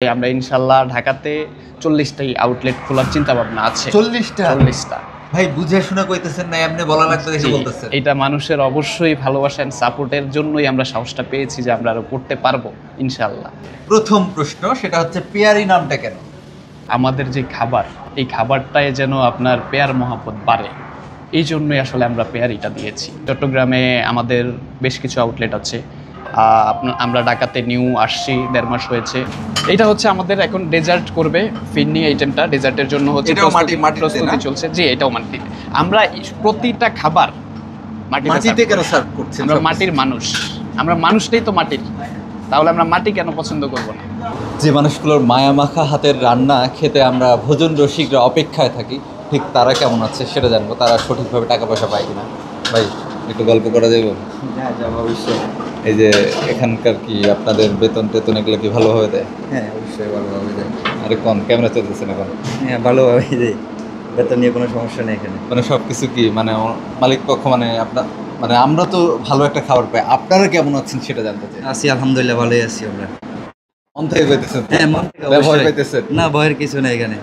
আমরা ইনশাল্লাহ ঢাকাতে 40টাই আউটলেট খোলার চিন্তা ভাবনা আছে। 40টা ভাই বুঝে শুনে কইতেছেন না, এমনি বলা লাগবে দেখে বলতেছেন। এটা মানুষের অবশ্যই ভালোবাসা এন্ড সাপোর্টের জন্যই আমরা সাহসটা পেয়েছি যে আমরা আরো করতে পারবো ইনশাল্লাহ। প্রথম প্রশ্ন সেটা হচ্ছে পেয়ারি নামটা কেন? আমাদের যে খাবার, এই খাবারটায় যেন আপনার পেয়ার মহব্বত বাড়ে, এই জন্যই আসলে আমরা পেয়ারিটা দিয়েছি। চট্টগ্রামে আমাদের বেশ কিছু আউটলেট আছে, আমরা ঢাকাতে নিউ আসছি 1.5 মাস হয়েছে। এটা হচ্ছে আমাদের এখন ডেজার্ট করবে ফিরনি আইটেমটা, ডেজার্টের জন্য হচ্ছে প্রস্তুতি চলছে। জি, এটাও মাটিতে। আমরা প্রতিটা খাবার মাটিতে কেন সার্ভ করছেন? আমরা মাটির মানুষ, আমরা মানুষটাই তো মাটির, তাহলে আমরা মাটি কেন পছন্দ করব না? যে মানুষগুলোর মায়া মাখা হাতের রান্না খেতে আমরা ভোজন রসিকরা অপেক্ষায় থাকি, ঠিক তারা কেমন আছে সেটা জানবো। তারা সঠিকভাবে টাকা পয়সা পায় কিনা। ভাই একটু গল্প করা যাবে? হ্যাঁ, যাব অবশ্যই। এই যে এখানকার কি আপনাদের বেতন টেতন এগুলো কি ভালোভাবে দেয়? হ্যাঁ, অবশ্যই ভালোভাবে দেয়। আরে কোন ক্যামেরা চলতেছেন এখন? হ্যাঁ, ভালোভাবেই দেয়। বেতন নিয়ে কোনো সমস্যা নেই এখানে। মানে সব কিছু কি মানে মালিক পক্ষ মানে আপনার মানে আমরা তো ভালো একটা খাবার পাই, আপনারা কেমন আছেন সেটা জানতে চাই। আছি আলহামদুলিল্লাহ, ভালোই আছি আমরা। মন থেকে পাইতেছেন? হ্যাঁ, মন থেকে ব্যবহার অবশ্যই। পাইতেছেন? না, ভয়ের কিছু নেই এখানে।